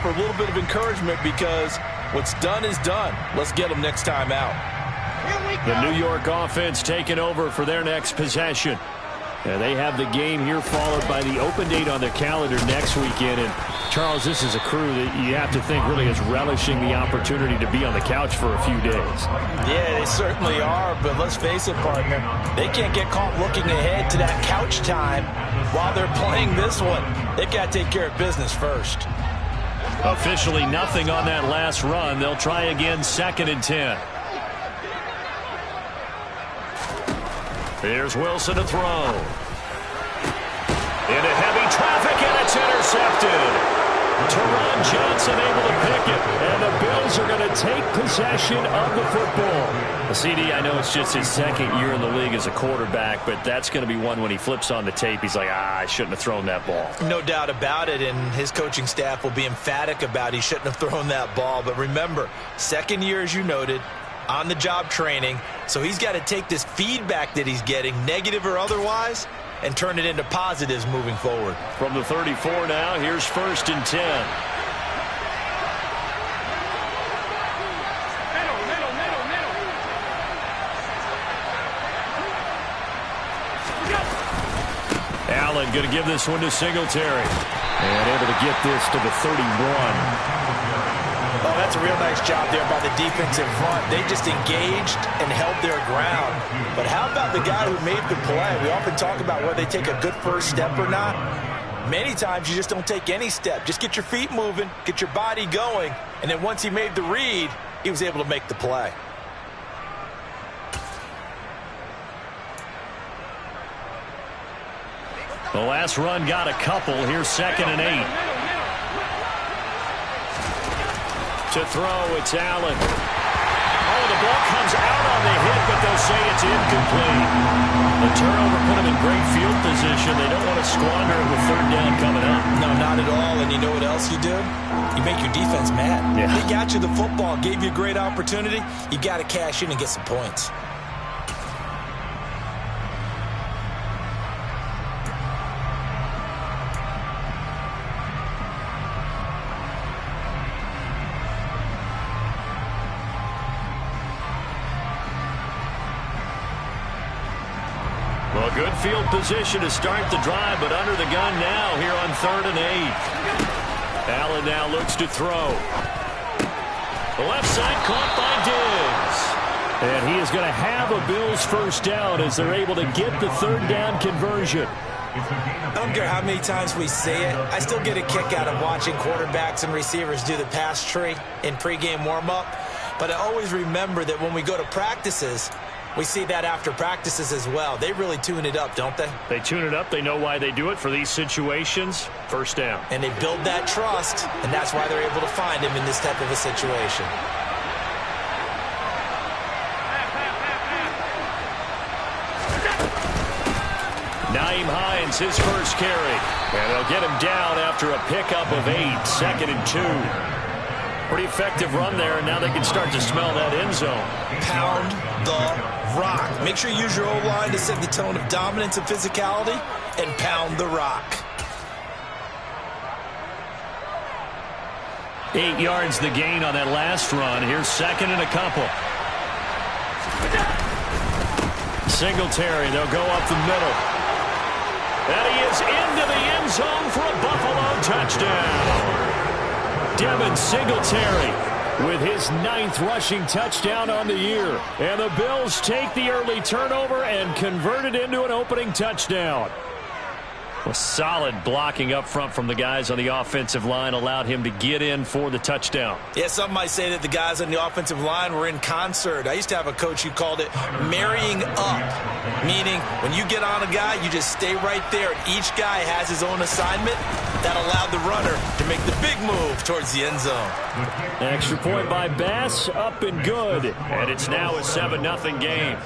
for a little bit of encouragement because what's done is done. Let's get them next time out. The New York offense taking over for their next possession. They have the game here followed by the open date on their calendar next weekend. And, Charles, this is a crew that you have to think really is relishing the opportunity to be on the couch for a few days. Yeah, they certainly are, but let's face it, partner. They can't get caught looking ahead to that couch time while they're playing this one. They've got to take care of business first. Officially nothing on that last run. They'll try again 2nd and 10. Here's Wilson to throw. Into heavy traffic, and it's intercepted. Teron Johnson able to pick it, and the Bills are going to take possession of the football. CD, I know it's just his 2nd year in the league as a quarterback, but that's going to be one when he flips on the tape. He's like, I shouldn't have thrown that ball. No doubt about it, and his coaching staff will be emphatic about he shouldn't have thrown that ball. But remember, 2nd year, as you noted, on-the-job training, so he's got to take this feedback that he's getting, negative or otherwise, and turn it into positives moving forward. From the 34 now, here's 1st and 10. Allen going to give this one to Singletary. And able to get this to the 31. Oh, that's a real nice job there by the defensive front. They just engaged and held their ground. But how about the guy who made the play? We often talk about whether they take a good first step or not. Many times you just don't take any step. Just get your feet moving, get your body going, and then once he made the read, he was able to make the play. The last run got a couple. Here's 2nd and 8. To throw, it's Allen. Oh, the ball comes out on the hit, but they'll say it's incomplete. The turnover put them in great field position. They don't want to squander it with 3rd down coming up. No, not at all. And you know what else you do? You make your defense mad. Yeah. They got you the football, gave you a great opportunity. You got to cash in and get some points. Well, good field position to start the drive, but under the gun now here on 3rd and 8. Allen now looks to throw. The left side caught by Diggs. And he is going to have a Bills 1st down as they're able to get the 3rd down conversion. I don't care how many times we say it. I still get a kick out of watching quarterbacks and receivers do the pass tree in pregame warm-up. But I always remember that when we go to practices, we see that after practices as well. They really tune it up, don't they? They tune it up. They know why they do it for these situations. 1st down. And they build that trust, and that's why they're able to find him in this type of a situation. Naeem Hines, his first carry. And they'll get him down after a pickup of 8. 2nd and 2. Pretty effective run there, and now they can start to smell that end zone. Pound the rock. Make sure you use your O-line to set the tone of dominance and physicality, and pound the rock. 8 yards the gain on that last run. Here's 2nd and a couple. Singletary, they'll go up the middle. And he is into the end zone for a Buffalo touchdown. Devin Singletary with his 9th rushing touchdown on the year. And the Bills take the early turnover and convert it into an opening touchdown. A solid blocking up front from the guys on the offensive line allowed him to get in for the touchdown. Yeah, some might say that the guys on the offensive line were in concert. I used to have a coach who called it marrying up, meaning when you get on a guy, you just stay right there. Each guy has his own assignment. That allowed the runner to make the big move towards the end zone. Extra point by Bass, up and good. And it's now a 7-0 game.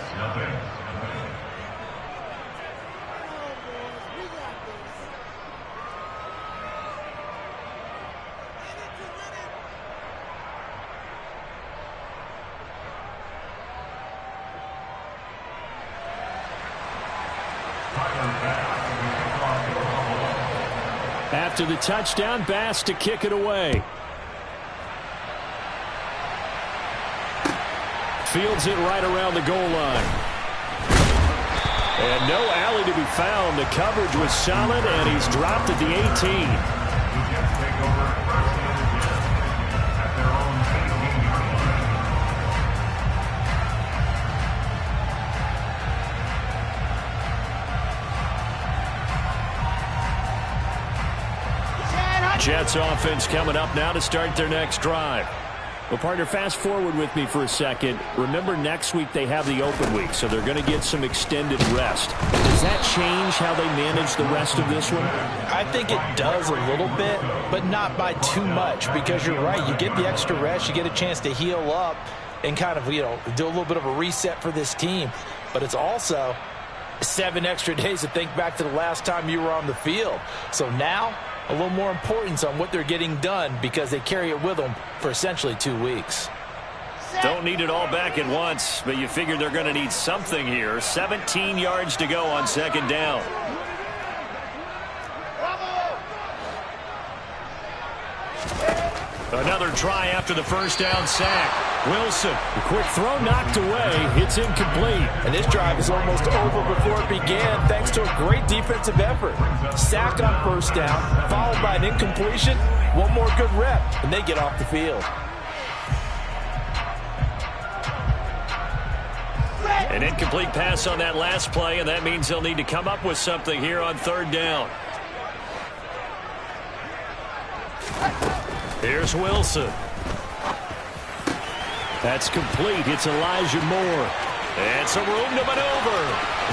After the touchdown, Bass to kick it away. Fields it right around the goal line. And no alley to be found. The coverage was solid, and he's dropped at the 18. Jets offense coming up now to start their next drive. Well, partner, fast forward with me for a second. Remember, next week they have the open week, so they're going to get some extended rest. Does that change how they manage the rest of this one? I think it does a little bit, but not by too much, because you're right. You get the extra rest. You get a chance to heal up and kind of, do a little bit of a reset for this team. But it's also 7 extra days to think back to the last time you were on the field. So now, a little more importance on what they're getting done because they carry it with them for essentially 2 weeks. Don't need it all back at once, but you figure they're going to need something here. 17 yards to go on second down. Another try after the first down sack. Wilson, a quick throw knocked away. It's incomplete. And this drive is almost over before it began thanks to a great defensive effort. Sack on first down, followed by an incompletion. One more good rep, and they get off the field. An incomplete pass on that last play, and that means they'll need to come up with something here on third down. Here's Wilson. That's complete. It's Elijah Moore. And some room to maneuver.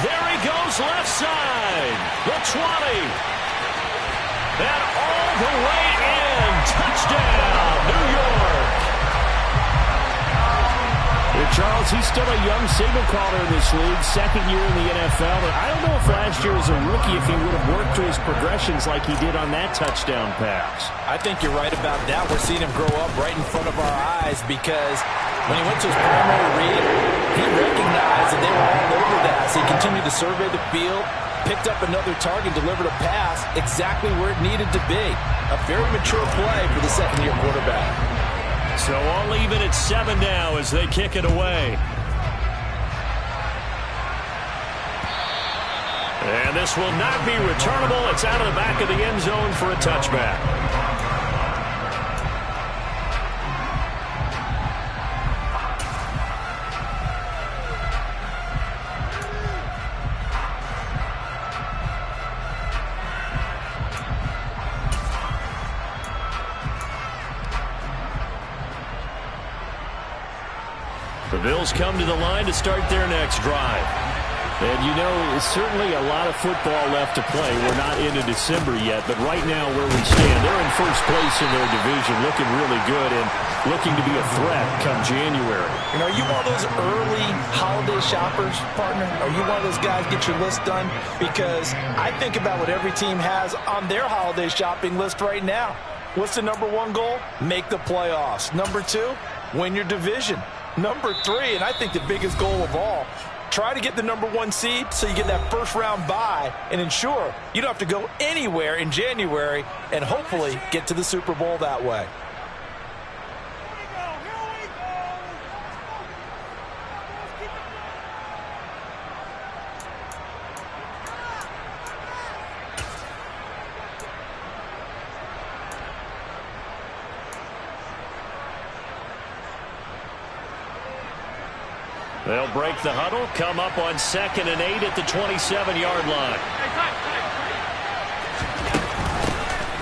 There he goes, left side. The 20. And all the way in. Touchdown, New York. Charles, he's still a young signal caller in this league, second year in the NFL. But I don't know if last year as a rookie if he would have worked through his progressions like he did on that touchdown pass. I think you're right about that. We're seeing him grow up right in front of our eyes because when he went to his primary read, he recognized that they were all over that. So he continued to survey the field, picked up another target, delivered a pass exactly where it needed to be. A very mature play for the second-year quarterback. So all even at 7 now as they kick it away. And this will not be returnable. It's out of the back of the end zone for a touchback. The Bills come to the line to start their next drive. And, it's certainly a lot of football left to play. We're not into December yet, but right now where we stand, they're in first place in their division, looking really good and looking to be a threat come January. Are you one of those early holiday shoppers, partner? Are you one of those guys get your list done? Because I think about what every team has on their holiday shopping list right now. What's the number 1 goal? Make the playoffs. Number 2, win your division. Number 3, and I think the biggest goal of all, try to get the number 1 seed so you get that first-round bye and ensure you don't have to go anywhere in January and hopefully get to the Super Bowl that way. They'll break the huddle, come up on 2nd and 8 at the 27-yard line.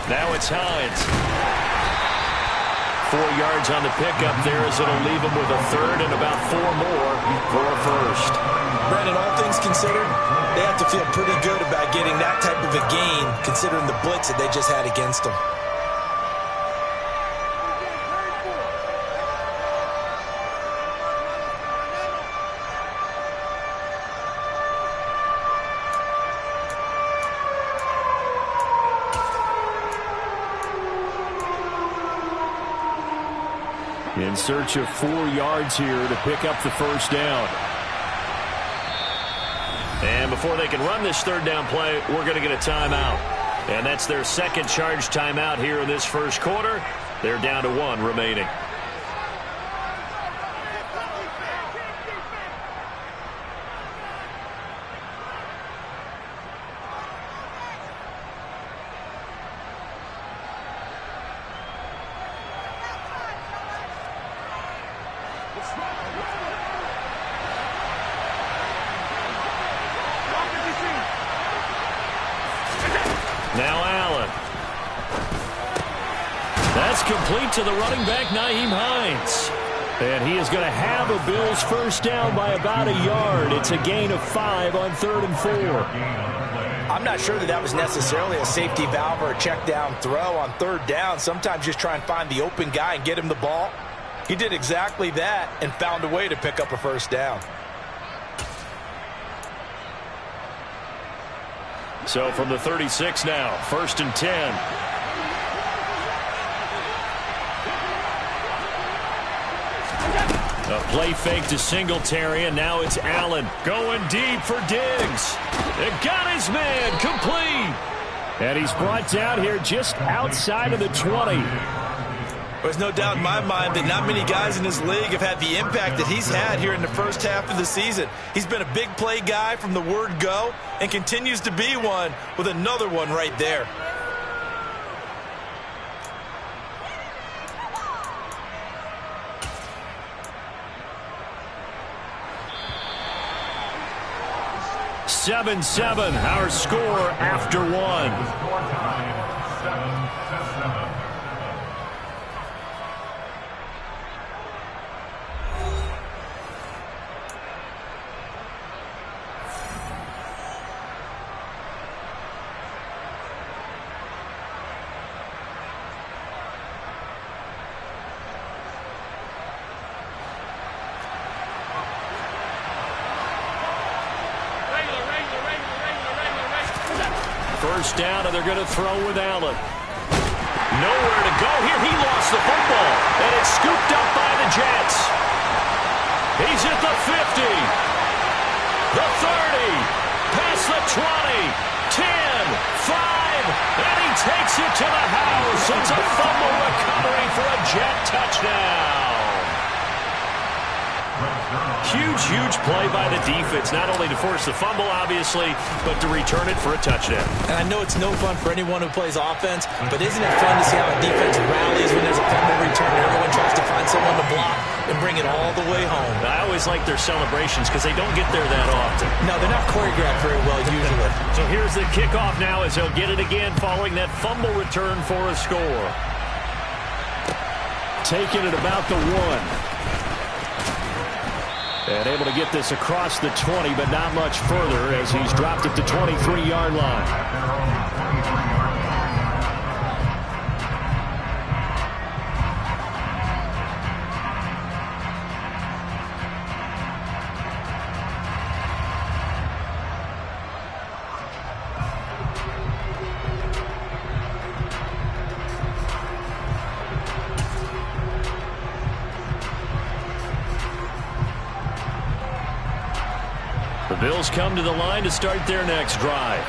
Now it's Hines. 4 yards on the pickup there as it'll leave him with a third and about 4 more for a first. Brandon, all things considered, they have to feel pretty good about getting that type of a gain considering the blitz that they just had against them. In search of 4 yards here to pick up the first down. And before they can run this third down play, we're going to get a timeout. And that's their second charge timeout here in this first quarter. They're down to 1 remaining. Now Allen. That's complete to the running back, Nyheim Hines. And he is going to have a Bills first down by about a yard. It's a gain of 5 on 3rd and 4. I'm not sure that was necessarily a safety valve or a check down throw on 3rd down. Sometimes just try and find the open guy and get him the ball. He did exactly that and found a way to pick up a first down. So from the 36 now, 1st and 10. A play fake to Singletary, and now it's Allen going deep for Diggs. It got his man complete. And he's brought down here just outside of the 20. There's no doubt in my mind that not many guys in this league have had the impact that he's had here in the first half of the season. He's been a big play guy from the word go and continues to be one with another one right there. Seven, our score after 1. First down, and they're going to throw with Allen. Nowhere to go here. He lost the football, and it's scooped up by the Jets. He's at the 50, the 30, past the 20, 10, 5, and he takes it to the house. It's a fumble recovery for a Jet touchdown. Huge play by the defense, not only to force the fumble, obviously, but to return it for a touchdown. And I know it's no fun for anyone who plays offense, but isn't it fun to see how a defense rallies when there's a fumble return and everyone tries to find someone to block and bring it all the way home? I always like their celebrations because they don't get there that often. No, they're not choreographed very well usually. So here's the kickoff now as he'll get it again following that fumble return for a score. Taking it about the 1. And able to get this across the 20, but not much further as he's dropped it to 23-yard line. The Bills come to the line to start their next drive.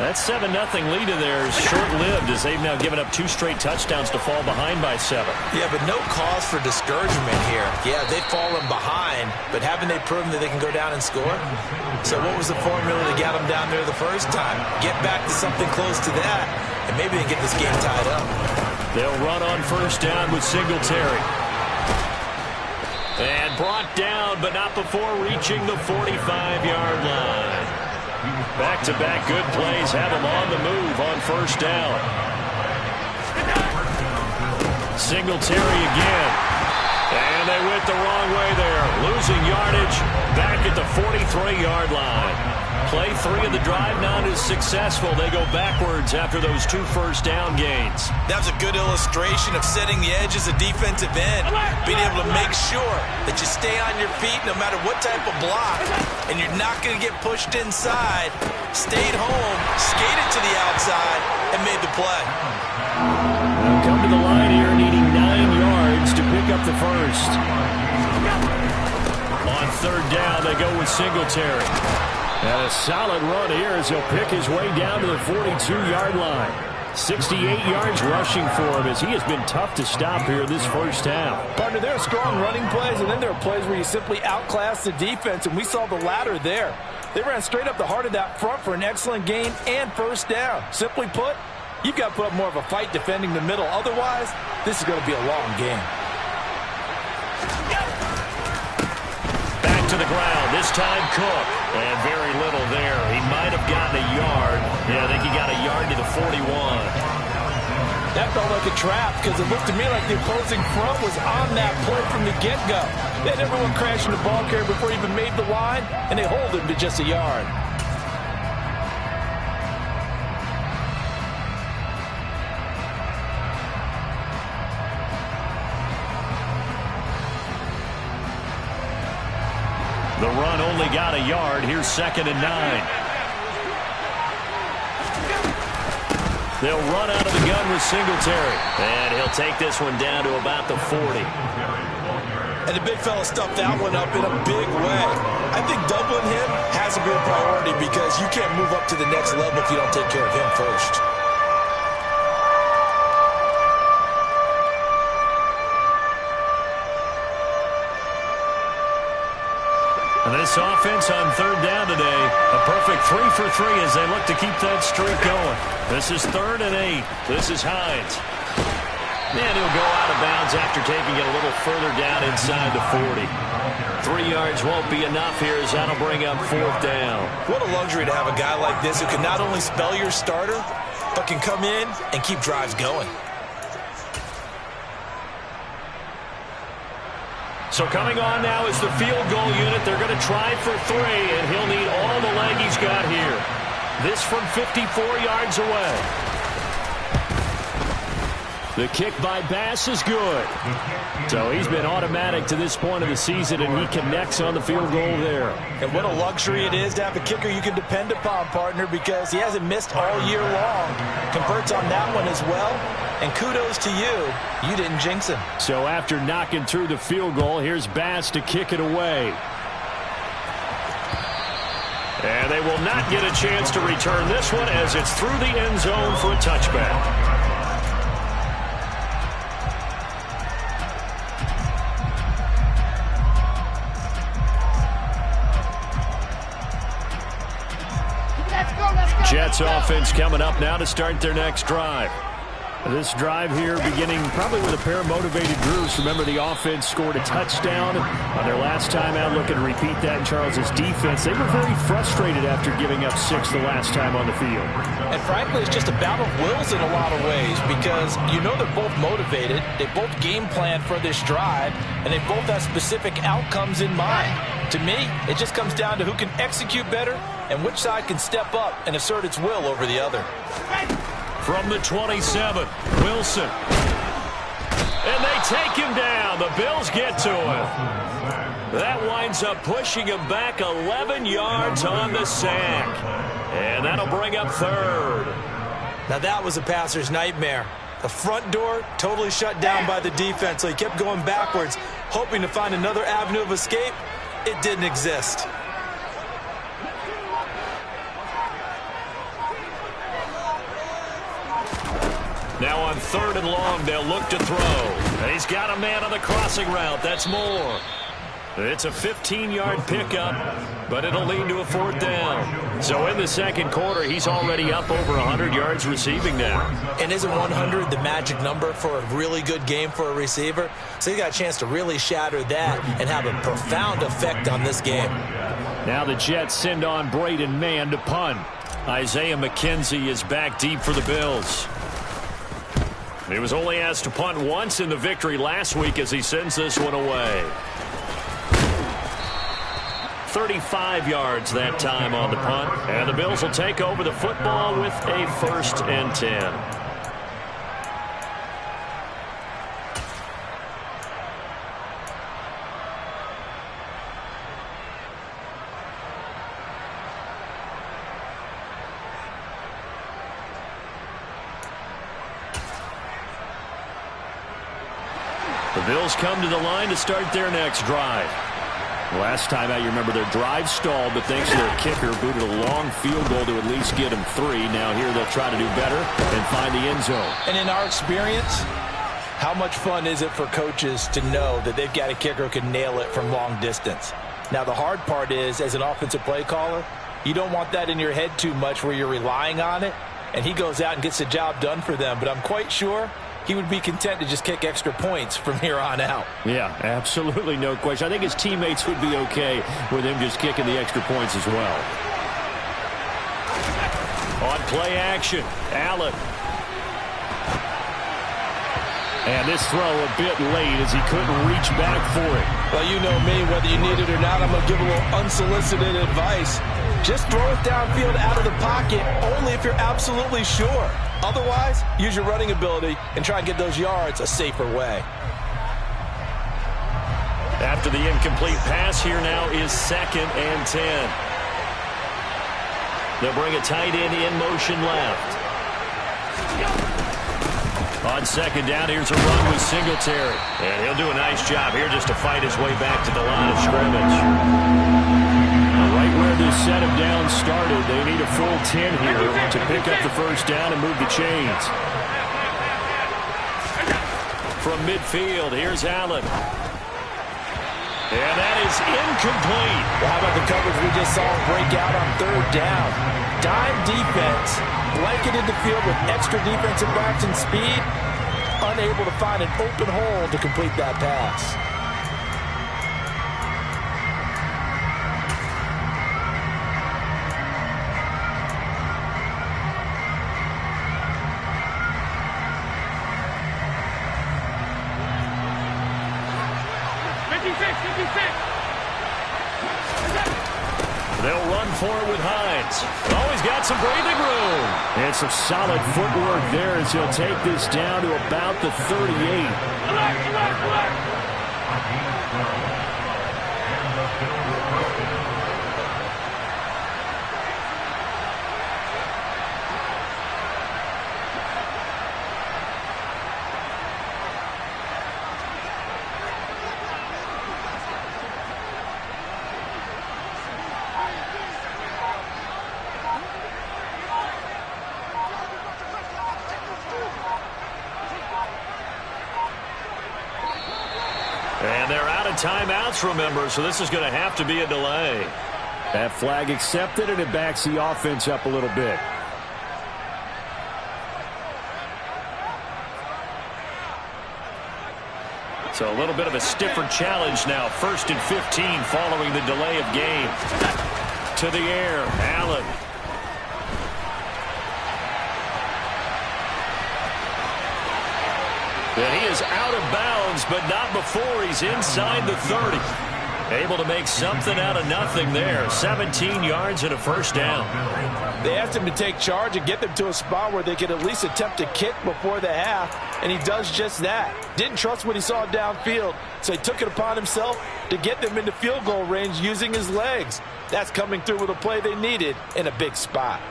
That 7-0 lead of theirs short-lived as they've now given up 2 straight touchdowns to fall behind by 7. Yeah, but no cause for discouragement here. Yeah, they've fallen behind, but haven't they proven that they can go down and score? So what was the formula that got them down there the first time? Get back to something close to that, and maybe they can get this game tied up. They'll run on first down with Singletary. And brought down, but not before reaching the 45-yard line. Back-to-back good plays have him on the move on first down. Singletary again. And they went the wrong way there. Losing yardage back at the 43-yard line. Play 3 of the drive not as successful. They go backwards after those 2 first down gains. That was a good illustration of setting the edge as a defensive end. Being able to make sure that you stay on your feet no matter what type of block. And you're not going to get pushed inside. Stayed home, skated to the outside, and made the play. They'll come to the line here needing 9 yards to pick up the first. On third down, they go with Singletary. And a solid run here as he'll pick his way down to the 42-yard line. 68 yards rushing for him as he has been tough to stop here this first half. Partner, there are strong running plays, and then there are plays where you simply outclass the defense, and we saw the latter there. They ran straight up the heart of that front for an excellent gain and first down. Simply put, you've got to put up more of a fight defending the middle. Otherwise, this is going to be a long game. to the ground. This time Cook. And very little there. He might have gotten a yard. Yeah, I think he got a yard to the 41. That felt like a trap because it looked to me like the opposing front was on that play from the get-go. They had everyone crashing the ball carrier before he even made the line, and they hold him to just a yard. The run only got a yard. Here's 2nd and 9. They'll run out of the gun with Singletary. And he'll take this one down to about the 40. And the big fella stuffed that one up in a big way. I think doubling him has to be a priority because you can't move up to the next level if you don't take care of him first. And this offense on 3rd down today, a perfect 3 for 3 as they look to keep that streak going. This is 3rd and 8. This is Hines. And he'll go out of bounds after taking it a little further down inside the 40. 3 yards won't be enough here as that'll bring up 4th down. What a luxury to have a guy like this who can not only spell your starter, but can come in and keep drives going. So coming on now is the field goal unit. They're going to try for 3, and he'll need all the leg he's got here. This from 54 yards away. The kick by Bass is good. So he's been automatic to this point of the season, and he connects on the field goal there. And what a luxury it is to have a kicker you can depend upon, partner, because he hasn't missed all year long. Converts on that one as well. And kudos to you. You didn't jinx him. So after knocking through the field goal, here's Bass to kick it away. And they will not get a chance to return this one as it's through the end zone for a touchback. Jets offense coming up now to start their next drive. This drive here beginning probably with a pair of motivated groups. Remember, the offense scored a touchdown on their last time out. Looking to repeat that in Charles's defense. They were very frustrated after giving up 6 the last time on the field. And frankly, it's just a battle of wills in a lot of ways because you know they're both motivated. They both game plan for this drive, and they both have specific outcomes in mind. To me, it just comes down to who can execute better and which side can step up and assert its will over the other. From the 27, Wilson. And they take him down. The Bills get to him. That winds up pushing him back 11 yards on the sack. And that'll bring up 3rd. Now that was a passer's nightmare. The front door totally shut down by the defense, so he kept going backwards, hoping to find another avenue of escape. It didn't exist. Now on 3rd and long, they'll look to throw. And he's got a man on the crossing route. That's Moore. It's a 15-yard pickup, but it'll lead to a 4th down. So in the second quarter, he's already up over 100 yards receiving now. And isn't 100 the magic number for a really good game for a receiver? So he got a chance to really shatter that and have a profound effect on this game. Now the Jets send on Braden Mann to punt. Isaiah McKenzie is back deep for the Bills. He was only asked to punt once in the victory last week as he sends this one away. 35 yards that time on the punt. And the Bills will take over the football with a 1st and 10. The Bills come to the line to start their next drive. Last time out, you remember their drive stalled, but thanks to their kicker, booted a long field goal to at least get them 3. Now here they'll try to do better and find the end zone. And in our experience, how much fun is it for coaches to know that they've got a kicker who can nail it from long distance? Now the hard part is, as an offensive play caller, you don't want that in your head too much where you're relying on it, and he goes out and gets the job done for them. But I'm quite sure he would be content to just kick extra points from here on out. Yeah, absolutely no question. I think his teammates would be okay with him just kicking the extra points as well. On play action, Allen. And this throw a bit late as he couldn't reach back for it. Well, you know me, whether you need it or not, I'm going to give a little unsolicited advice. Just throw it downfield out of the pocket only if you're absolutely sure. Otherwise, use your running ability and try and get those yards a safer way. After the incomplete pass, here now is 2nd and 10. They'll bring a tight end in motion left. On 2nd down, here's a run with Singletary. And he'll do a nice job here just to fight his way back to the line of scrimmage. Right where this set of downs started, they need a full 10 here to pick up the first down and move the chains. From midfield, here's Allen. And that is incomplete. Well, how about the coverage we just saw break out on 3rd down? Dime defense, blanketed the field with extra defensive backs and speed, unable to find an open hole to complete that pass. They'll run for it with Hines. Oh, he's got some breathing room. And some solid footwork there as he'll take this down to about the 38. And they're out of timeouts, remember, so this is going to have to be a delay. That flag accepted, and it backs the offense up a little bit. So a little bit of a stiffer challenge now. 1st and 15 following the delay of game. To the air, Allen. And he is out of bounds, but not before he's inside the 30. Able to make something out of nothing there. 17 yards and a first down. They asked him to take charge and get them to a spot where they could at least attempt to kick before the half, and he does just that. Didn't trust what he saw downfield, so he took it upon himself to get them into field goal range using his legs. That's coming through with a play they needed in a big spot.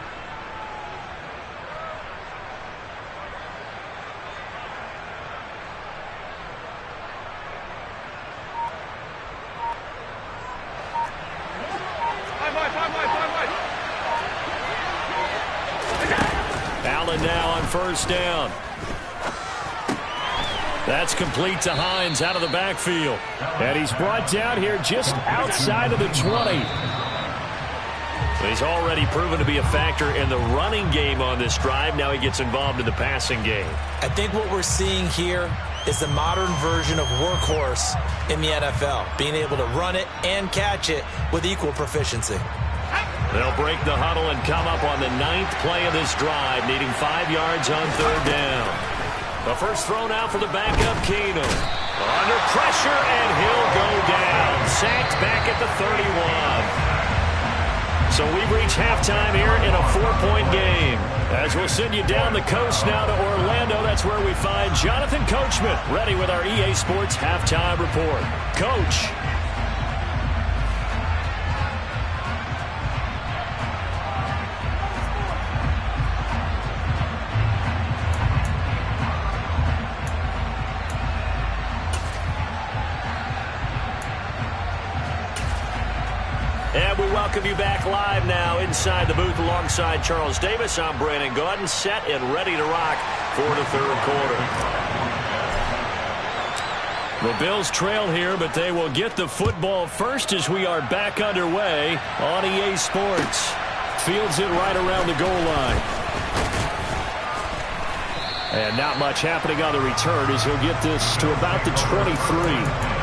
Allen now on 1st down. That's complete to Hines out of the backfield. And he's brought down here just outside of the 20. He's already proven to be a factor in the running game on this drive. Now he gets involved in the passing game. I think what we're seeing here is the modern version of workhorse in the NFL, being able to run it and catch it with equal proficiency. They'll break the huddle and come up on the 9th play of this drive, needing 5 yards on 3rd down. The first throw now for the backup, Keenum. Under pressure, and he'll go down. Sacked back at the 31. So we've reached halftime here in a 4-point game. As we'll send you down the coast now to Orlando, that's where we find Jonathan Coachman, ready with our EA Sports Halftime Report. Coach. And we welcome you back live now inside the booth alongside Charles Davis. I'm Brandon Gaudin, set and ready to rock for the 3rd quarter. The Bills trail here, but they will get the football first as we are back underway on EA Sports. Fields it right around the goal line. And not much happening on the return as he'll get this to about the 23.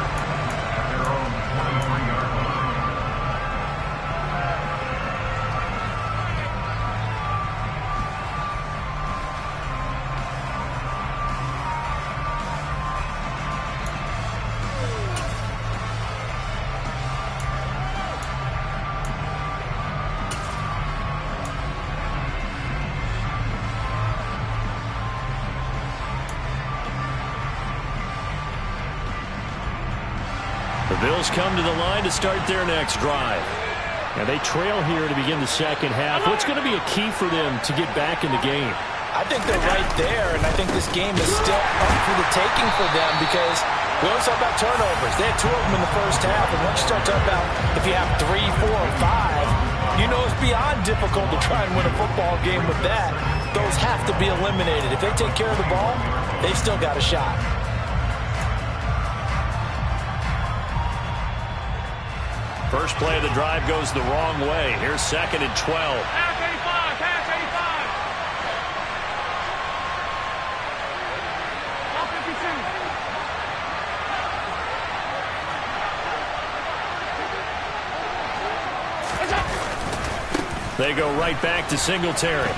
The Bills come to the line to start their next drive. And they trail here to begin the second half. What's going to be a key for them to get back in the game? I think they're right there, and I think this game is still up for the taking for them because we always talk about turnovers. They had 2 of them in the first half, and once you start talking about if you have 3, 4, or 5, you know it's beyond difficult to try and win a football game with that. Those have to be eliminated. If they take care of the ball, they've still got a shot. First play of the drive goes the wrong way. Here's 2nd and 12. Pass 85, pass 85. They go right back to Singletary.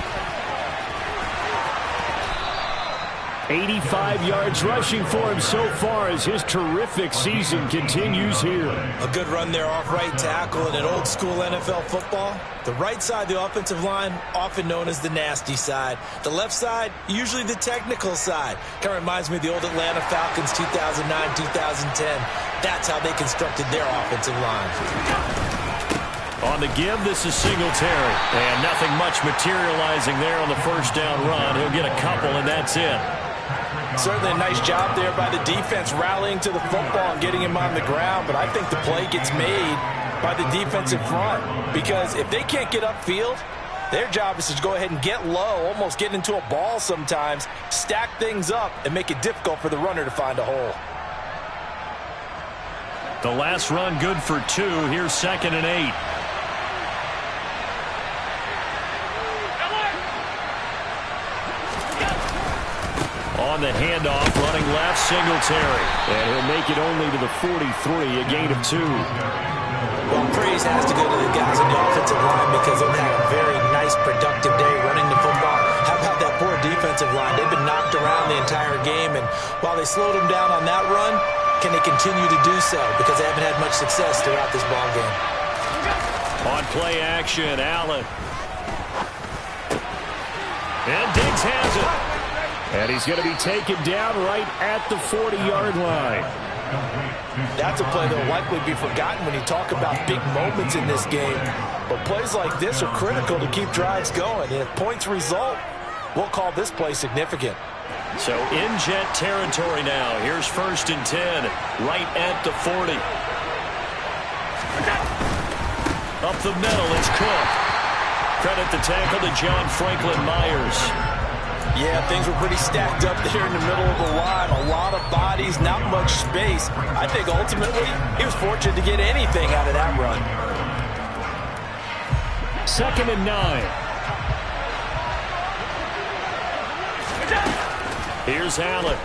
85 yards rushing for him so far as his terrific season continues here. A good run there off right tackle in an old school NFL football. The right side, the offensive line, often known as the nasty side. The left side, usually the technical side. Kind of reminds me of the old Atlanta Falcons 2009, 2010. That's how they constructed their offensive line. On the give, this is Singletary. And nothing much materializing there on the first down run. He'll get a couple, and that's it. Certainly a nice job there by the defense rallying to the football and getting him on the ground, but I think the play gets made by the defensive front because if they can't get upfield, their job is to go ahead and get low, almost get into a ball sometimes, stack things up, and make it difficult for the runner to find a hole. The last run good for 2. Here's 2nd and 8. On the handoff, running left, Singletary. And he'll make it only to the 43, a gain of 2. Well, praise has to go to the guys on the offensive line because they've had a very nice, productive day running the football. How about that poor defensive line? They've been knocked around the entire game, and while they slowed them down on that run, can they continue to do so? Because they haven't had much success throughout this ball game. On play action, Allen. And Diggs has it. And he's going to be taken down right at the 40-yard line. That's a play that will likely be forgotten when you talk about big moments in this game. But plays like this are critical to keep drives going. And if points result, we'll call this play significant. So in Jet territory now. Here's 1st and 10, right at the 40. Up the middle, it's Cook. Credit the tackle to John Franklin Myers. Yeah, things were pretty stacked up there in the middle of the line. A lot of bodies, not much space. I think ultimately he was fortunate to get anything out of that run. 2nd and 9. Here's Allen.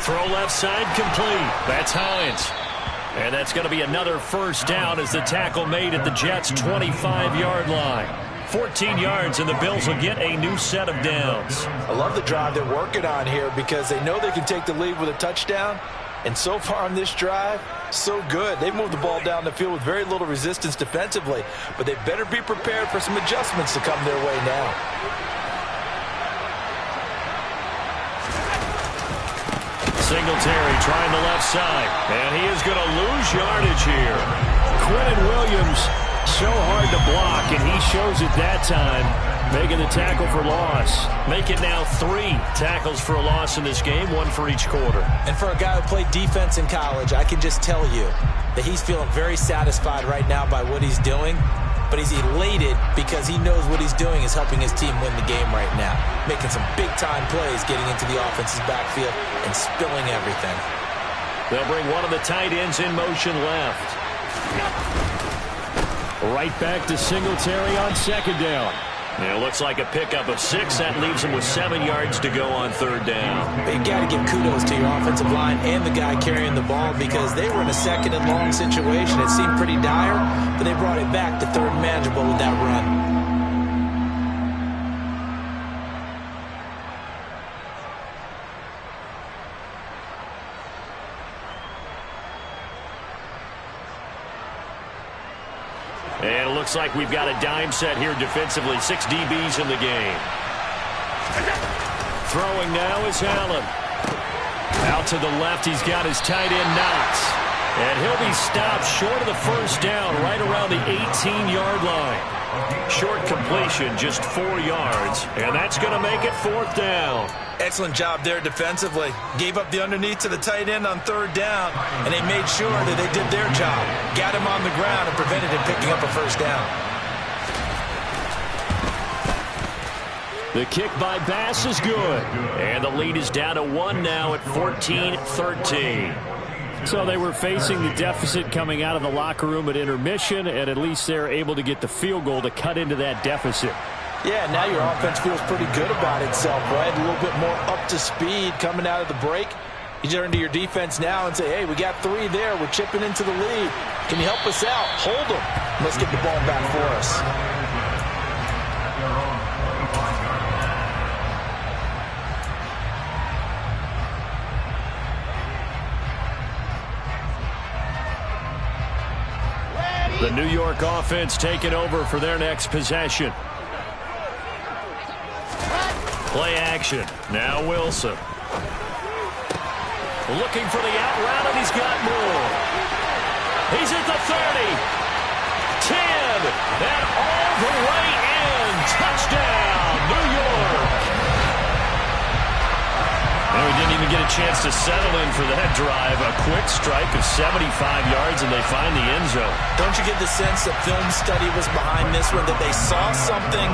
Throw left side complete. That's Hines. And that's going to be another first down as the tackle made at the Jets' 25-yard line. 14 yards, and the Bills will get a new set of downs. I love the drive they're working on here because they know they can take the lead with a touchdown. And so far on this drive, so good. They've moved the ball down the field with very little resistance defensively, but they better be prepared for some adjustments to come their way now. Singletary trying the left side, and he is going to lose yardage here. Quinnen Williams, so hard to block, and he shows it that time, making the tackle for loss. Make it now 3 tackles for a loss in this game, 1 for each quarter. And for a guy who played defense in college, I can just tell you that he's feeling very satisfied right now by what he's doing. But he's elated because he knows what he's doing is helping his team win the game right now. Making some big-time plays, getting into the offense's backfield and spilling everything. They'll bring one of the tight ends in motion left. Right back to Singletary on 2nd down. It looks like a pickup of 6. That leaves him with 7 yards to go on 3rd down. You got to give kudos to your offensive line and the guy carrying the ball because they were in a 2nd and long situation. It seemed pretty dire, but they brought it back to 3rd and manageable with that run. And it looks like we've got a dime set here defensively. 6 DBs in the game. Throwing now is Allen. Out to the left, he's got his tight end Knox. And he'll be stopped short of the 1st down, right around the 18-yard line. Short completion, just 4 yards. And that's going to make it 4th down. Excellent job there defensively. Gave up the underneath to the tight end on 3rd down, and they made sure that they did their job. Got him on the ground and prevented him picking up a 1st down. The kick by Bass is good. And the lead is down to 1 now at 14-13. So they were facing the deficit coming out of the locker room at intermission, and at least they're able to get the field goal to cut into that deficit. Yeah, now your offense feels pretty good about itself, right? A little bit more up to speed coming out of the break. You turn to your defense now and say, hey, we got 3 there. We're chipping into the lead. Can you help us out? Hold them. Let's get the ball back for us. The New York offense taking over for their next possession. Play action. Now Wilson. Looking for the out route, and he's got more. He's at the 30. 10. And all the way in. Touchdown, New York. And we didn't even get a chance to settle in for that drive. A quick strike of 75 yards, and they find the end zone. Don't you get the sense that film study was behind this one, that they saw something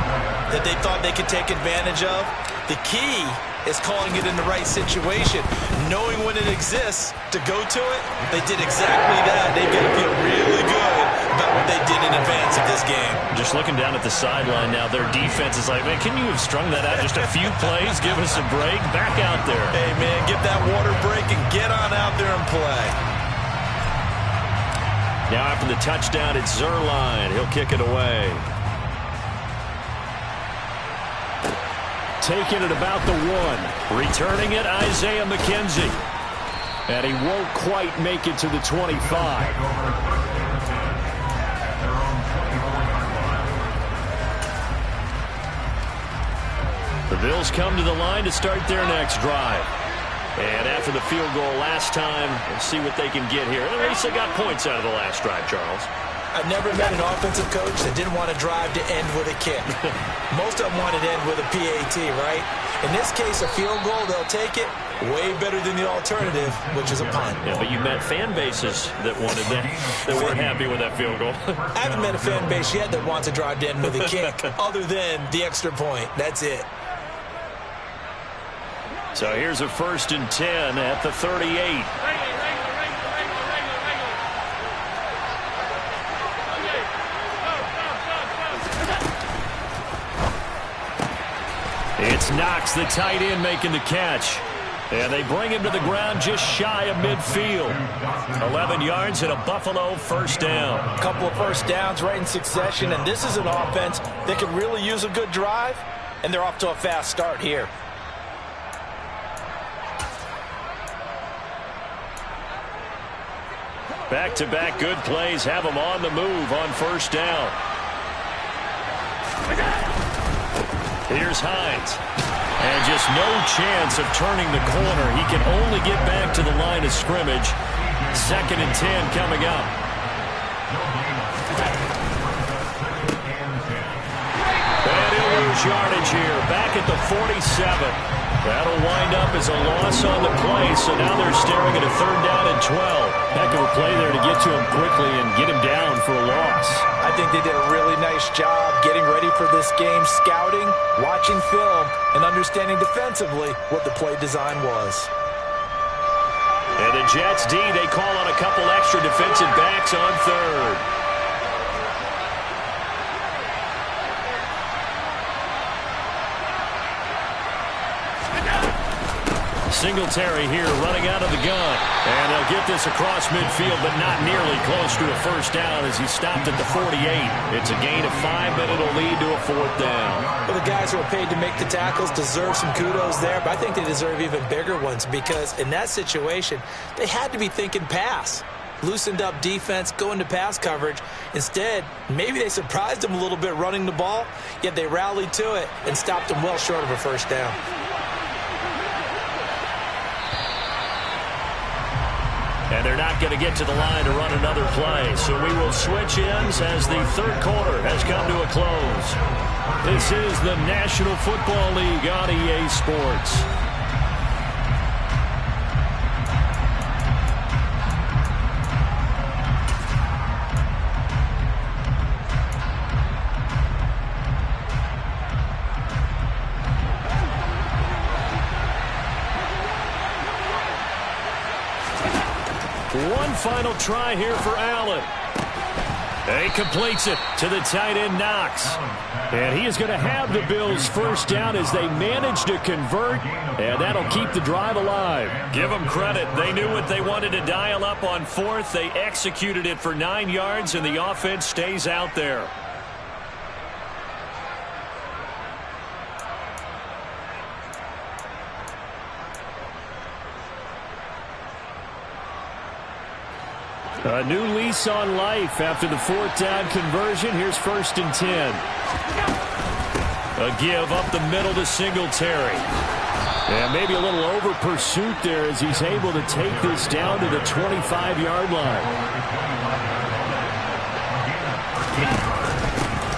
that they thought they could take advantage of? The key is calling it in the right situation, knowing when it exists to go to it. They did exactly that. They've got to feel really good about what they did in advance of this game. Just looking down at the sideline now, their defense is like, man, can you have strung that out just a few plays? Give us a break. Back out there. Hey, man, get that water break and get on out there and play. Now after the touchdown, it's Zerline. He'll kick it away. Taking it about the 1. Returning it, Isaiah McKenzie. And he won't quite make it to the 25. The Bills come to the line to start their next drive. And after the field goal last time, we'll see what they can get here. At least they got points out of the last drive, Charles. I've never met an offensive coach that didn't want to drive to end with a kick. Most of them wanted to end with a PAT, right? In this case, a field goal, they'll take it. Way better than the alternative, which is a punt. Yeah, but you met fan bases that wanted that, that weren't happy with that field goal. I haven't met a fan base yet that wants to drive to end with a kick, other than the extra point. That's it. So here's a 1st and 10 at the 38. It's Knox, the tight end, making the catch. And they bring him to the ground just shy of midfield. 11 yards and a Buffalo 1st down. A couple of 1st downs right in succession, and this is an offense that could really use a good drive, and they're off to a fast start here. Back-to-back good plays have him on the move on 1st down. Here's Hines. And just no chance of turning the corner. He can only get back to the line of scrimmage. 2nd and 10 coming up. And he'll lose yardage here. Back at the 47. That'll wind up as a loss on the play, so now they're staring at a 3rd down and 12. Heck of a play there to get to him quickly and get him down for a loss. I think they did a really nice job getting ready for this game, scouting, watching film, and understanding defensively what the play design was. And the Jets D, they call on a couple extra defensive backs on 3rd. Singletary here running out of the gun. And they'll get this across midfield, but not nearly close to a first down as he stopped at the 48. It's a gain of 5, but it'll lead to a 4th down. Well, the guys who are paid to make the tackles deserve some kudos there, but I think they deserve even bigger ones because in that situation, they had to be thinking pass. Loosened up defense, going to pass coverage. Instead, maybe they surprised them a little bit running the ball, yet they rallied to it and stopped them well short of a first down. And they're not going to get to the line to run another play. So we will switch ends as the third quarter has come to a close. This is the National Football League on EA Sports. One final try here for Allen. He completes it to the tight end, Knox. And he is going to have the Bills' first down as they manage to convert, and that'll keep the drive alive. Give them credit. They knew what they wanted to dial up on 4th. They executed it for 9 yards, and the offense stays out there. A new lease on life after the 4th down conversion. Here's 1st and 10. A give up the middle to Singletary. And maybe a little over pursuit there as he's able to take this down to the 25-yard line.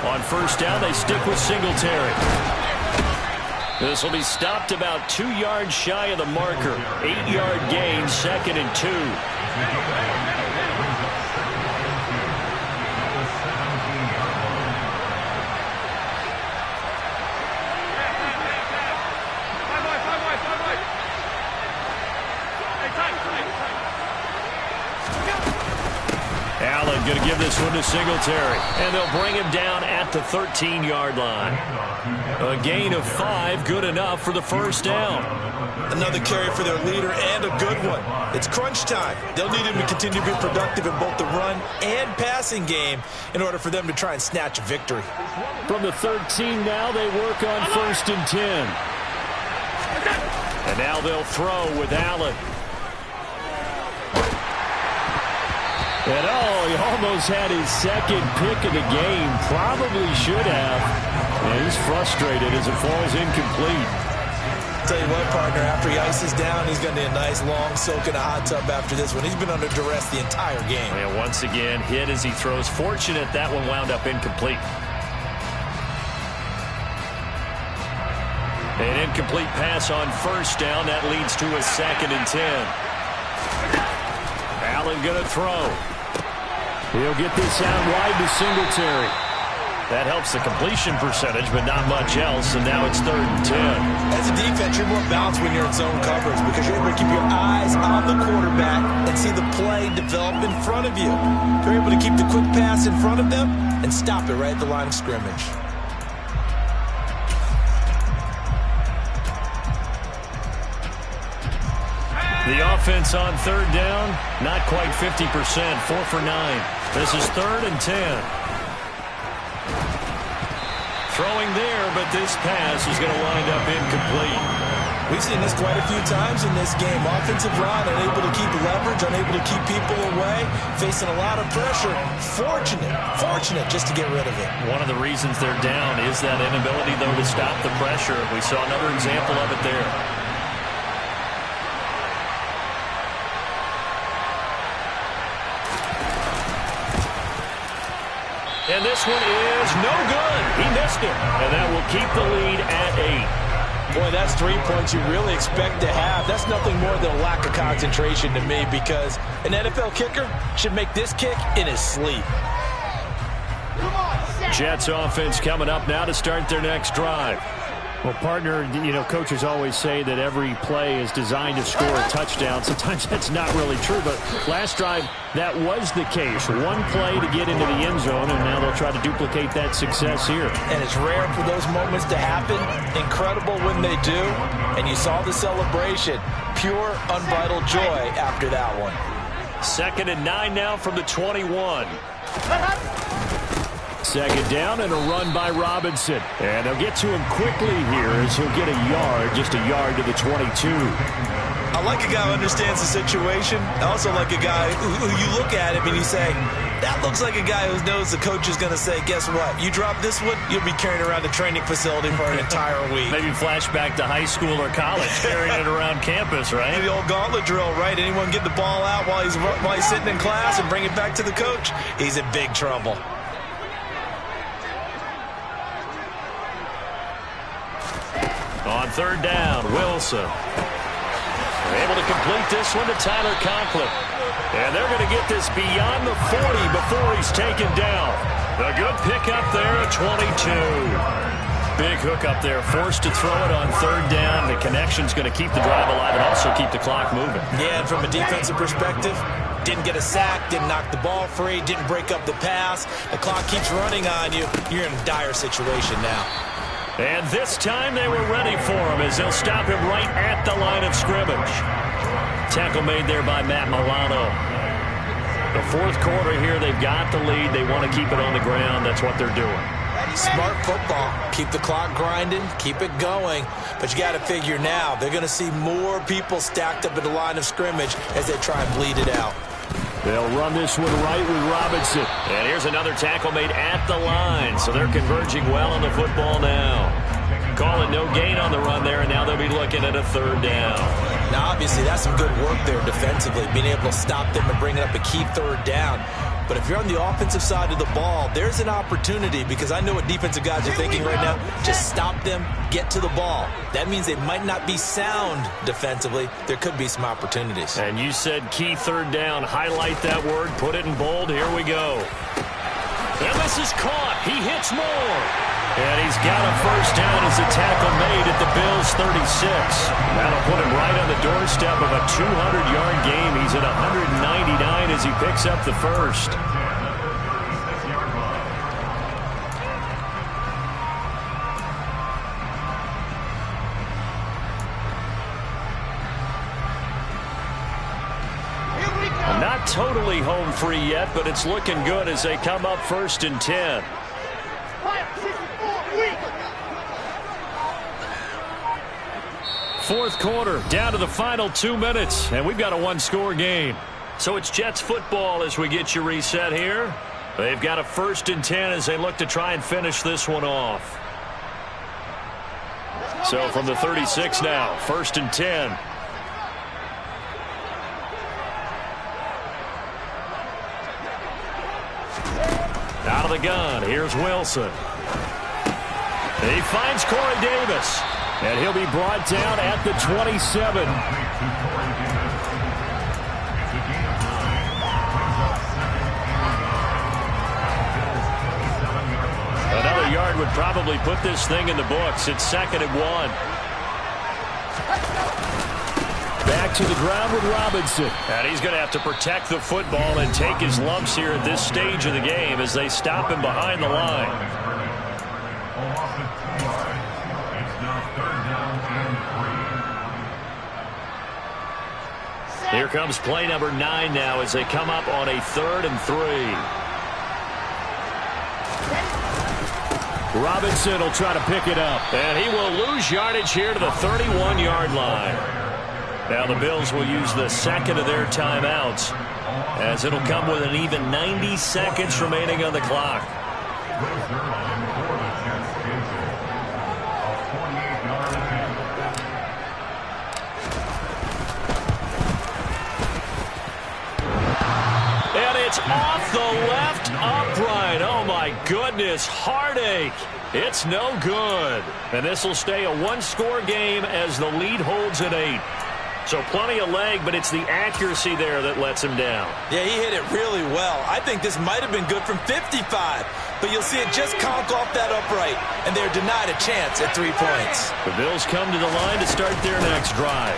On 1st down, they stick with Singletary. This will be stopped about 2 yards shy of the marker. 8-yard gain, 2nd and 2. Allen going to give this one to Singletary. And they'll bring him down at the 13-yard line. A gain of 5, good enough for the first down. Another carry for their leader and a good one. It's crunch time. They'll need him to continue to be productive in both the run and passing game in order for them to try and snatch a victory. From the 13 now, they work on 1st and 10. And now they'll throw with Allen. And he almost had his 2nd pick of the game. Probably should have. And he's frustrated as it falls incomplete. Tell you what, partner, after he ices down, he's going to need a nice long soak in a hot tub after this one. He's been under duress the entire game. And once again, hit as he throws. Fortunate that one wound up incomplete. An incomplete pass on 1st down. That leads to a 2nd and 10. Allen going to throw. He'll get this out wide to Singletary. That helps the completion percentage, but not much else, and now it's 3rd and 10. As a defense, you're more balanced when you're in zone coverage because you're able to keep your eyes on the quarterback and see the play develop in front of you. You're able to keep the quick pass in front of them and stop it right at the line of scrimmage. The offense on 3rd down, not quite 50%, 4 for 9. This is 3rd and 10. Throwing there, but this pass is going to wind up incomplete. We've seen this quite a few times in this game. Offensive line unable to keep leverage, unable to keep people away, facing a lot of pressure. Fortunate just to get rid of it. One of the reasons they're down is that inability, though, to stop the pressure. We saw another example of it there. And this one is no good. He missed it. And that will keep the lead at 8. Boy, that's 3 points you really expect to have. That's nothing more than a lack of concentration to me because an NFL kicker should make this kick in his sleep. Jets offense coming up now to start their next drive. Well, partner, coaches always say that every play is designed to score a touchdown. Sometimes that's not really true, but last drive, that was the case. One play to get into the end zone, and now they'll try to duplicate that success here. And it's rare for those moments to happen. Incredible when they do. And you saw the celebration. Pure, unbridled joy after that one. 2nd and 9 now from the 21. Second down and a run by Robinson. And they'll get to him quickly here as he'll get a yard, just a yard to the 22. I like a guy who understands the situation. I also like a guy who you look at him and you say, that looks like a guy who knows the coach is going to say, guess what? You drop this one, you'll be carrying around the training facility for an entire week. Maybe flashback to high school or college, carrying it around campus, right? The old gauntlet drill, right? Anyone get the ball out while he's sitting in class and bring it back to the coach? He's in big trouble. On 3rd down, Wilson. They're able to complete this one to Tyler Conklin. And they're going to get this beyond the 40 before he's taken down. A good pickup there at 22. Big hook up there, forced to throw it on 3rd down. The connection's going to keep the drive alive and also keep the clock moving. Yeah, and from a defensive perspective, didn't get a sack, didn't knock the ball free, didn't break up the pass. The clock keeps running on you. You're in a dire situation now. And this time they were ready for him as they'll stop him right at the line of scrimmage. Tackle made there by Matt Milano. The 4th quarter here, they've got the lead. They want to keep it on the ground. That's what they're doing. Smart football. Keep the clock grinding. Keep it going. But you got to figure now, they're going to see more people stacked up at the line of scrimmage as they try and bleed it out. They'll run this one right with Robinson. And here's another tackle made at the line. So they're converging well on the football now. Call it no gain on the run there, and now they'll be looking at a 3rd down. Now, obviously, that's some good work there defensively, being able to stop them and bring it up a key 3rd down. But if you're on the offensive side of the ball, there's an opportunity because I know what defensive guys are thinking right now. Just stop them, get to the ball. That means they might not be sound defensively. There could be some opportunities. And you said key 3rd down. Highlight that word. Put it in bold. Here we go. And this is caught. He hits more. And he's got a 1st down as a tackle made at the Bills' 36. That'll put him right on the doorstep of a 200-yard game. He's at 199 as he picks up the 1st. Not totally home free yet, but it's looking good as they come up 1st and 10. Fourth quarter, down to the final 2 minutes, and we've got a 1-score game. So it's Jets football as we get you reset here. They've got a 1st and 10 as they look to try and finish this one off. So from the 36 now, 1st and 10. Out of the gun, here's Wilson. He finds Corey Davis. And he'll be brought down at the 27. Another yard would probably put this thing in the books. It's 2nd and 1. Back to the ground with Robinson. And he's going to have to protect the football and take his lumps here at this stage of the game as they stop him behind the line. Here comes play number 9 now as they come up on a 3rd and 3. Robinson will try to pick it up. And he will lose yardage here to the 31-yard line. Now the Bills will use the 2nd of their timeouts as it'll come with an even 90 seconds remaining on the clock. It's off the left upright. Oh, my goodness. Heartache. It's no good. And this will stay a 1-score game as the lead holds at 8. So plenty of leg, but it's the accuracy there that lets him down. Yeah, he hit it really well. I think this might have been good from 55, but you'll see it just conk off that upright, and they're denied a chance at 3 points. The Bills come to the line to start their next drive.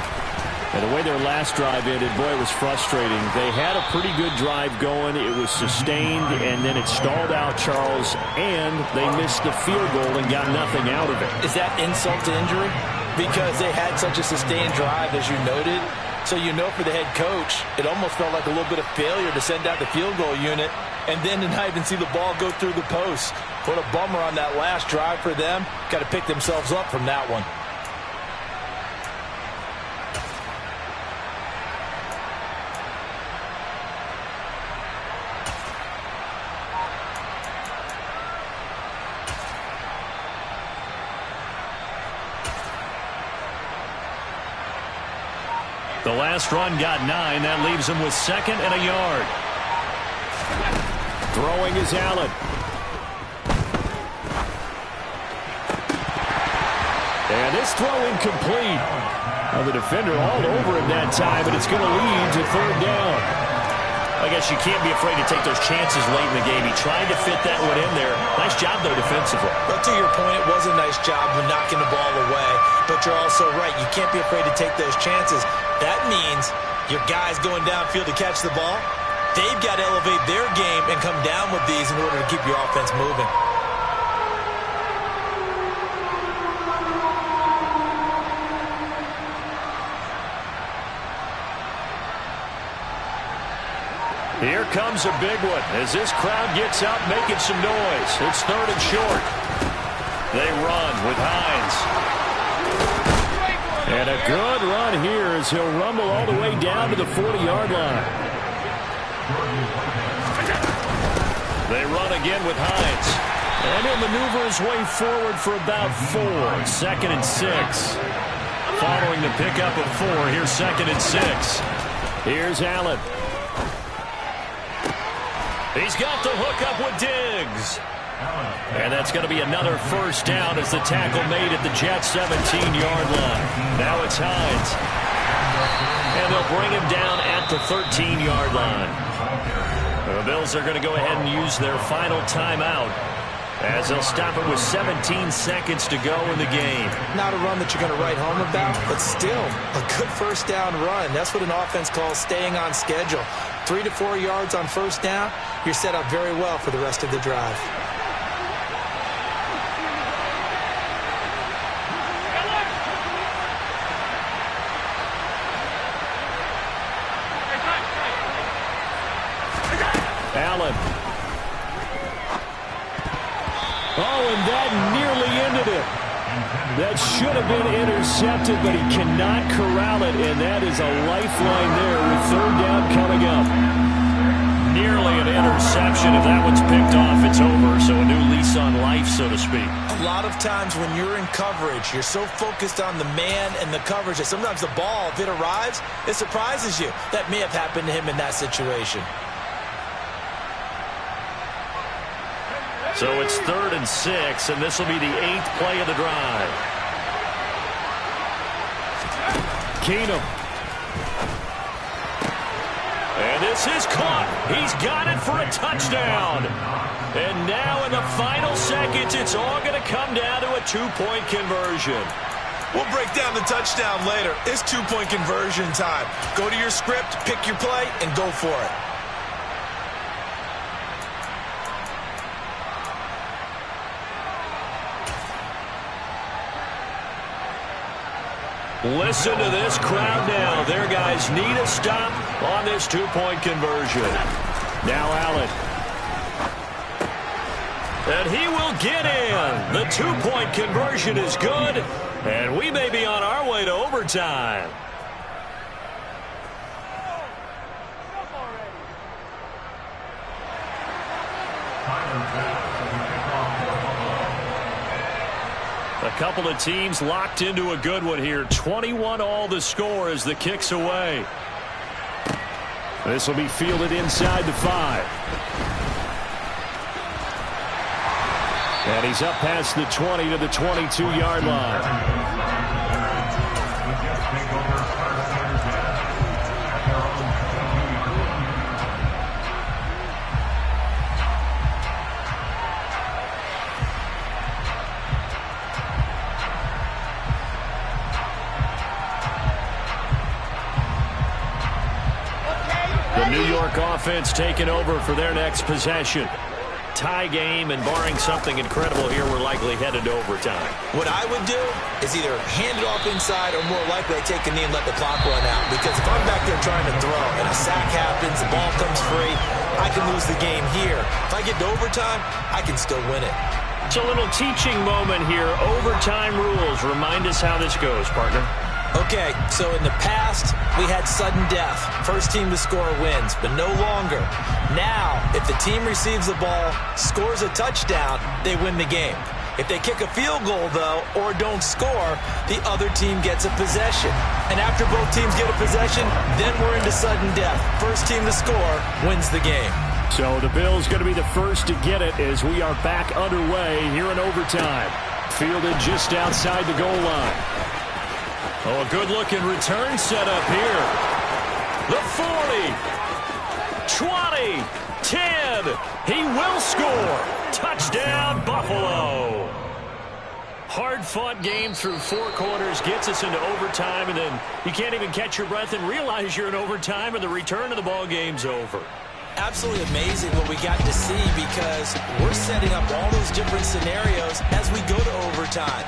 And the way their last drive ended, boy, it was frustrating. They had a pretty good drive going. It was sustained, and then it stalled out, Charles, and they missed the field goal and got nothing out of it. Is that insult to injury? Because they had such a sustained drive, as you noted. So you know for the head coach, it almost felt like a little bit of failure to send out the field goal unit and then to not even see the ball go through the post. What a bummer on that last drive for them. Got to pick themselves up from that one. The last run got 9. That leaves him with 2nd and a yard. Throwing is Allen. And this throw incomplete. Now the defender all over him that time, but it's going to lead to 3rd down. I guess you can't be afraid to take those chances late in the game. He tried to fit that one in there. Nice job, though, defensively. But to your point, it was a nice job of knocking the ball away. But you're also right. You can't be afraid to take those chances. That means your guys going downfield to catch the ball, they've got to elevate their game and come down with these in order to keep your offense moving. Here comes a big one as this crowd gets up making some noise. It's 3rd and short. They run with Hines. And a good run here as he'll rumble all the way down to the 40-yard line. They run again with Hines. And he'll maneuver his way forward for about 4. 2nd and 6. Following the pickup of 4, here's 2nd and 6. Here's Allen. He's got the hook up with Diggs. And that's going to be another 1st down as the tackle made at the Jets' 17-yard line. Now it's Hines. And they'll bring him down at the 13-yard line. The Bills are going to go ahead and use their final timeout as they'll stop it with 17 seconds to go in the game. Not a run that you're going to write home about, but still a good 1st down run. That's what an offense calls staying on schedule. 3 to 4 yards on 1st down, you're set up very well for the rest of the drive. Allen. Oh, and that nearly ended it. That should have been intercepted, but he cannot corral it, and that is a lifeline there with 3rd down coming up. Nearly an interception. If that one's picked off, it's over. So a new lease on life, so to speak. A lot of times when you're in coverage, you're so focused on the man and the coverage that sometimes the ball, if it arrives, it surprises you. That may have happened to him in that situation. So it's 3rd and 6, and this will be the 8th play of the drive. Keenum. And this is caught. He's got it for a touchdown. And now in the final seconds, it's all going to come down to a 2-point conversion. We'll break down the touchdown later. It's 2-point conversion time. Go to your script, pick your play, and go for it. Listen to this crowd now. Their guys need a stop on this 2-point conversion. Now Allen. And he will get in. The 2-point conversion is good. And we may be on our way to overtime. A couple of teams locked into a good one here. 21 all the score as the kick's away. This will be fielded inside the 5. And he's up past the 20 to the 22-yard line. The New York offense taking over for their next possession. Tie game, and barring something incredible here, we're likely headed to overtime. What I would do is either hand it off inside or more likely I take a knee and let the clock run out. Because if I'm back there trying to throw and a sack happens, the ball comes free, I can lose the game here. If I get to overtime, I can still win it. It's a little teaching moment here. Overtime rules. Remind us how this goes, partner. Okay, so in the past, we had sudden death. First team to score wins, but no longer. Now, if the team receives the ball, scores a touchdown, they win the game. If they kick a field goal, though, or don't score, the other team gets a possession. And after both teams get a possession, then we're into sudden death. First team to score wins the game. So the Bills going to be the first to get it as we are back underway here in overtime. Fielded just outside the goal line. Oh, a good-looking return set up here. The 40, 20, 10. He will score. Touchdown, Buffalo. Hard-fought game through 4 quarters, gets us into overtime, and then you can't even catch your breath and realize you're in overtime, and the return of the ball game's over. Absolutely amazing what we got to see because we're setting up all those different scenarios as we go to overtime.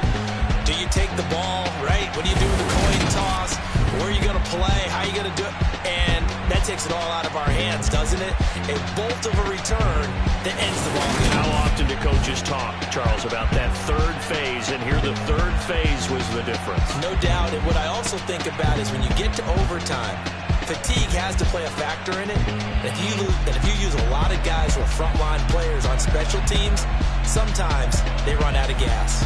Do you take the ball, right? What do you do with the coin toss? Where are you going to play? How are you going to do it? And that takes it all out of our hands, doesn't it? A bolt of a return that ends the ball game. How often do coaches talk, Charles, about that third phase? And here the third phase was the difference. No doubt. And what I also think about is when you get to overtime, fatigue has to play a factor in it. And if you use a lot of guys who are frontline players on special teams, sometimes they run out of gas.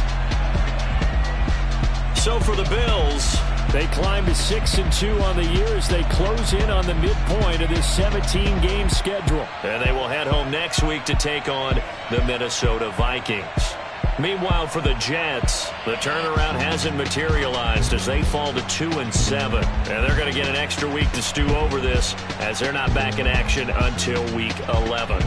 So for the Bills, they climb to 6-2 on the year as they close in on the midpoint of this 17-game schedule. And they will head home next week to take on the Minnesota Vikings. Meanwhile, for the Jets, the turnaround hasn't materialized as they fall to 2-7. And they're going to get an extra week to stew over this as they're not back in action until week 11.